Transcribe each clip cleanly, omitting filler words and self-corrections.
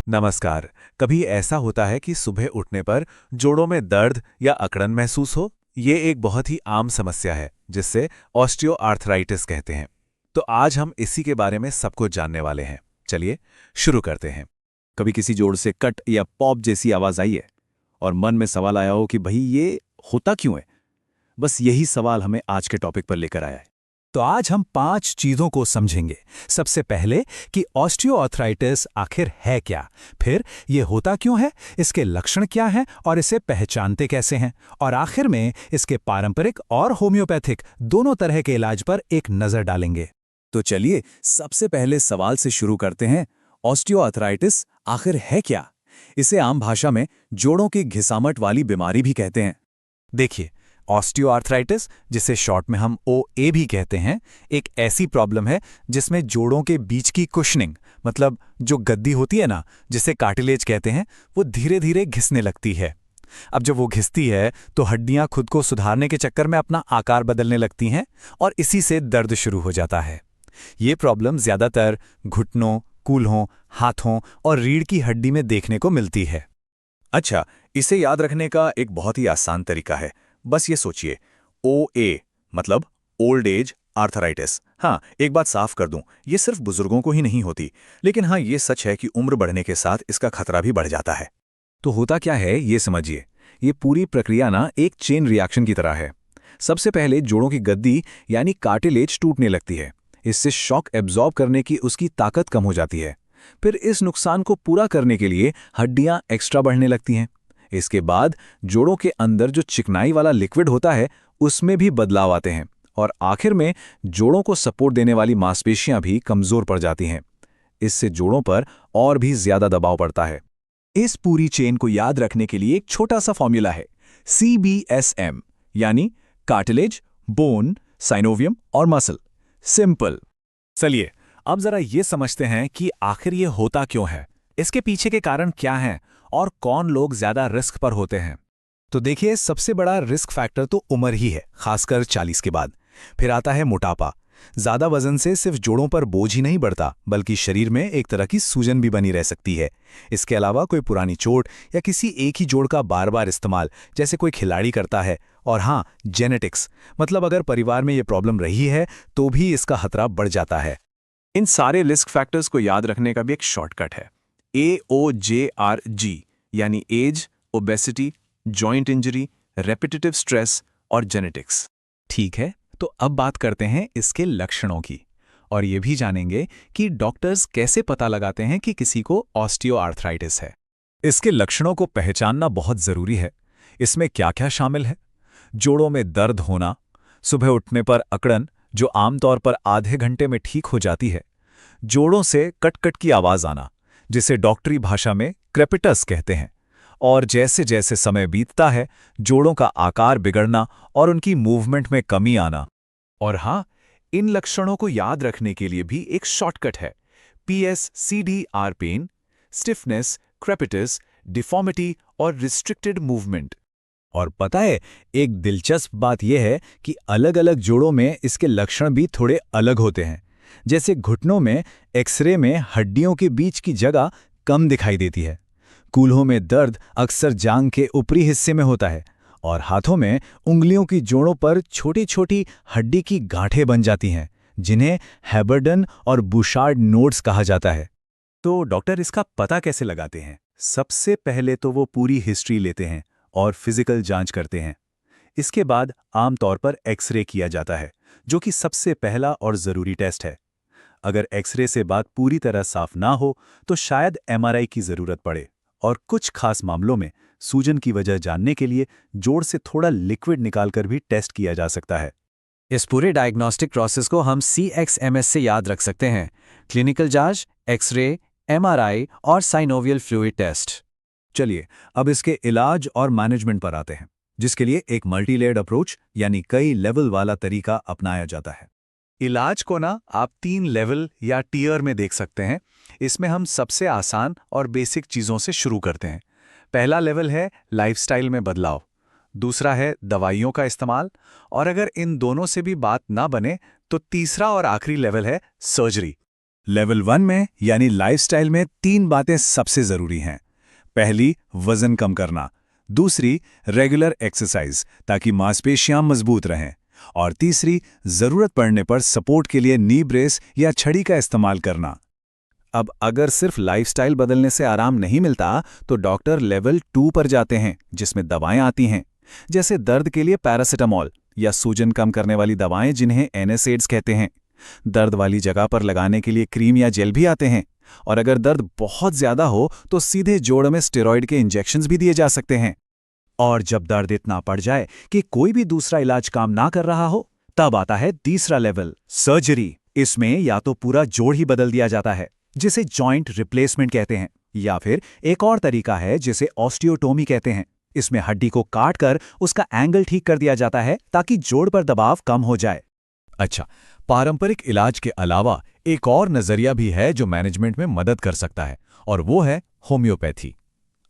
नमस्कार। कभी ऐसा होता है कि सुबह उठने पर जोड़ों में दर्द या अकड़न महसूस हो? ये एक बहुत ही आम समस्या है जिससे ऑस्टियोआर्थराइटिस कहते हैं। तो आज हम इसी के बारे में सब कुछ जानने वाले हैं। चलिए शुरू करते हैं। कभी किसी जोड़ से कट या पॉप जैसी आवाज आई है और मन में सवाल आया हो कि भाई ये होता क्यों है। बस यही सवाल हमें आज के टॉपिक पर लेकर आया है। तो आज हम 5 चीजों को समझेंगे। सबसे पहले कि ऑस्टियोआर्थराइटिस आखिर है क्या, फिर ये होता क्यों है, इसके लक्षण क्या हैं और इसे पहचानते कैसे हैं, और आखिर में इसके पारंपरिक और होम्योपैथिक दोनों तरह के इलाज पर एक नजर डालेंगे। तो चलिए सबसे पहले सवाल से शुरू करते हैं। ऑस्टियोआर्थराइटिस आखिर है क्या? इसे आम भाषा में जोड़ों की घिसामट वाली बीमारी भी कहते हैं। देखिए, ऑस्टियोआर्थराइटिस, जिसे शॉर्ट में हम ओए भी कहते हैं, एक ऐसी प्रॉब्लम है जिसमें जोड़ों के बीच की कुशनिंग, मतलब जो गद्दी होती है ना, जिसे कार्टिलेज कहते हैं, वो धीरे धीरे घिसने लगती है। अब जब वो घिसती है तो हड्डियां खुद को सुधारने के चक्कर में अपना आकार बदलने लगती हैं और इसी से दर्द शुरू हो जाता है। ये प्रॉब्लम ज्यादातर घुटनों, कूल्हों, हाथों और रीढ़ की हड्डी में देखने को मिलती है। अच्छा, इसे याद रखने का एक बहुत ही आसान तरीका है। बस ये सोचिए, ओए मतलब ओल्ड एज आर्थराइटिस। हाँ, एक बात साफ कर दूं, ये सिर्फ बुजुर्गों को ही नहीं होती, लेकिन हाँ, ये सच है कि उम्र बढ़ने के साथ इसका खतरा भी बढ़ जाता है। तो होता क्या है ये समझिए। ये पूरी प्रक्रिया ना एक चेन रिएक्शन की तरह है। सबसे पहले जोड़ों की गद्दी यानी कार्टिलेज टूटने लगती है। इससे शॉक एब्जॉर्ब करने की उसकी ताकत कम हो जाती है। फिर इस नुकसान को पूरा करने के लिए हड्डियां एक्स्ट्रा बढ़ने लगती हैं। इसके बाद जोड़ों के अंदर जो चिकनाई वाला लिक्विड होता है उसमें भी बदलाव आते हैं और आखिर में जोड़ों को सपोर्ट देने वाली मांसपेशियां भी कमजोर पड़ जाती हैं। इससे जोड़ों पर और भी ज्यादा दबाव पड़ता है। इस पूरी चेन को याद रखने के लिए एक छोटा सा फॉर्मूला है, CBSM, यानी कार्टिलेज, बोन, साइनोवियम और मसल। सिंपल। चलिए अब जरा ये समझते हैं कि आखिर ये होता क्यों है, इसके पीछे के कारण क्या हैं और कौन लोग ज्यादा रिस्क पर होते हैं। तो देखिए, सबसे बड़ा रिस्क फैक्टर तो उम्र ही है, खासकर 40 के बाद। फिर आता है मोटापा। ज्यादा वजन से सिर्फ जोड़ों पर बोझ ही नहीं बढ़ता, बल्कि शरीर में एक तरह की सूजन भी बनी रह सकती है। इसके अलावा कोई पुरानी चोट या किसी एक ही जोड़ का बार बार इस्तेमाल, जैसे कोई खिलाड़ी करता है। और हाँ, जेनेटिक्स, मतलब अगर परिवार में ये प्रॉब्लम रही है तो भी इसका खतरा बढ़ जाता है। इन सारे रिस्क फैक्टर्स को याद रखने का भी एक शॉर्टकट है, AOJRG, यानी age, obesity, joint injury, repetitive stress और जेनेटिक्स। ठीक है, तो अब बात करते हैं इसके लक्षणों की, और ये भी जानेंगे कि डॉक्टर्स कैसे पता लगाते हैं कि किसी को ऑस्टियोआर्थराइटिस है। इसके लक्षणों को पहचानना बहुत जरूरी है। इसमें क्या क्या शामिल है? जोड़ों में दर्द होना, सुबह उठने पर अकड़न जो आमतौर पर आधे घंटे में ठीक हो जाती है, जोड़ों से कट-कट की आवाज आना, जिसे डॉक्टरी भाषा में क्रेपिटस कहते हैं, और जैसे जैसे समय बीतता है जोड़ों का आकार बिगड़ना और उनकी मूवमेंट में कमी आना। और हाँ, इन लक्षणों को याद रखने के लिए भी एक शॉर्टकट है, PSCDR pain, stiffness, crepitus, deformity और रिस्ट्रिक्टेड मूवमेंट। और पता है, एक दिलचस्प बात यह है कि अलग-अलग जोड़ों में इसके लक्षण भी थोड़े अलग होते हैं। जैसे घुटनों में एक्सरे में हड्डियों के बीच की जगह कम दिखाई देती है, कूल्हों में दर्द अक्सर जांघ के ऊपरी हिस्से में होता है, और हाथों में उंगलियों की जोड़ों पर छोटी छोटी हड्डी की गांठें बन जाती हैं, जिन्हें हैबर्डन और बुशार्ड नोड्स कहा जाता है। तो डॉक्टर इसका पता कैसे लगाते हैं? सबसे पहले तो वो पूरी हिस्ट्री लेते हैं और फिजिकल जांच करते हैं। इसके बाद आमतौर पर एक्सरे किया जाता है, जो कि सबसे पहला और ज़रूरी टेस्ट है। अगर एक्सरे से बात पूरी तरह साफ ना हो तो शायद MRI की ज़रूरत पड़े, और कुछ खास मामलों में सूजन की वजह जानने के लिए जोड़ से थोड़ा लिक्विड निकालकर भी टेस्ट किया जा सकता है। इस पूरे डायग्नोस्टिक प्रोसेस को हम CXMS से याद रख सकते हैं: क्लिनिकल जांच, एक्सरे, MRI और साइनोवियल फ्लूइड टेस्ट। चलिए अब इसके इलाज और मैनेजमेंट पर आते हैं, जिसके लिए एक मल्टीलेयर्ड अप्रोच यानी कई लेवल वाला तरीका अपनाया जाता है। इलाज को ना आप 3 लेवल या टियर में देख सकते हैं। इसमें हम सबसे आसान और बेसिक चीज़ों से शुरू करते हैं। पहला लेवल है लाइफस्टाइल में बदलाव, दूसरा है दवाइयों का इस्तेमाल, और अगर इन दोनों से भी बात ना बने तो तीसरा और आखिरी लेवल है सर्जरी। लेवल 1 में यानी लाइफस्टाइल में 3 बातें सबसे जरूरी हैं। पहली, वजन कम करना। दूसरी, रेगुलर एक्सरसाइज ताकि मांसपेशियां मजबूत रहें। और तीसरी, जरूरत पड़ने पर सपोर्ट के लिए नी ब्रेस या छड़ी का इस्तेमाल करना। अब अगर सिर्फ लाइफस्टाइल बदलने से आराम नहीं मिलता तो डॉक्टर लेवल 2 पर जाते हैं, जिसमें दवाएं आती हैं, जैसे दर्द के लिए पैरासिटामॉल या सूजन कम करने वाली दवाएं जिन्हें NSAIDs कहते हैं। दर्द वाली जगह पर लगाने के लिए क्रीम या जेल भी आते हैं। और अगर दर्द बहुत ज्यादा हो तो सीधे जोड़ में स्टेरॉइड के इंजेक्शंस भी दिए जा सकते हैं। और जब दर्द इतना बढ़ जाए कि कोई भी दूसरा इलाज काम ना कर रहा हो, तब आता है तीसरा लेवल, सर्जरी। इसमें या तो पूरा जोड़ ही बदल दिया जाता है, जिसे जॉइंट रिप्लेसमेंट कहते हैं, या फिर एक और तरीका है जिसे ऑस्टियोटोमी कहते हैं। इसमें हड्डी को काट कर उसका एंगल ठीक कर दिया जाता है ताकि जोड़ पर दबाव कम हो जाए। अच्छा, पारंपरिक इलाज के अलावा एक और नजरिया भी है जो मैनेजमेंट में मदद कर सकता है, और वो है होम्योपैथी।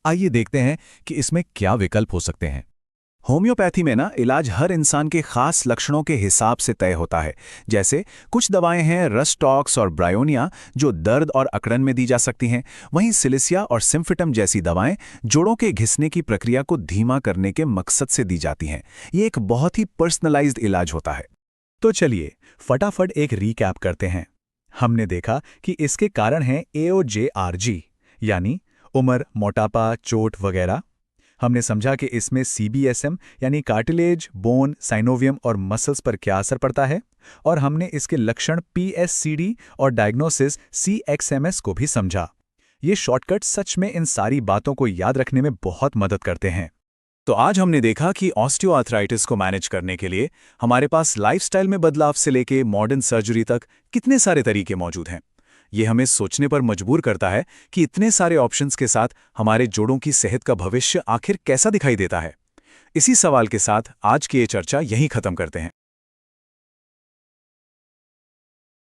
आइए देखते हैं कि इसमें क्या विकल्प हो सकते हैं। होम्योपैथी में ना इलाज हर इंसान के खास लक्षणों के हिसाब से तय होता है। जैसे कुछ दवाएं हैं रस्टॉक्स और ब्रायोनिया जो दर्द और अकड़न में दी जा सकती हैं। वहीं सिलिसिया और सिम्फिटम जैसी दवाएं जोड़ों के घिसने की प्रक्रिया को धीमा करने के मकसद से दी जाती हैं। ये एक बहुत ही पर्सनलाइज्ड इलाज होता है। तो चलिए फटाफट एक रीकैप करते हैं। हमने देखा कि इसके कारण हैं AOJRG यानी उम्र, मोटापा, चोट वगैरह। हमने समझा कि इसमें CBSM यानी कार्टिलेज, बोन, साइनोवियम और मसल्स पर क्या असर पड़ता है। और हमने इसके लक्षण PSCD और डायग्नोसिस CXMS को भी समझा। ये शॉर्टकट सच में इन सारी बातों को याद रखने में बहुत मदद करते हैं। तो आज हमने देखा कि ऑस्टियोआर्थराइटिस को मैनेज करने के लिए हमारे पास लाइफस्टाइल में बदलाव से लेके मॉडर्न सर्जरी तक कितने सारे तरीके मौजूद हैं। ये हमें सोचने पर मजबूर करता है कि इतने सारे ऑप्शंस के साथ हमारे जोड़ों की सेहत का भविष्य आखिर कैसा दिखाई देता है। इसी सवाल के साथ आज की ये चर्चा यहीं खत्म करते हैं।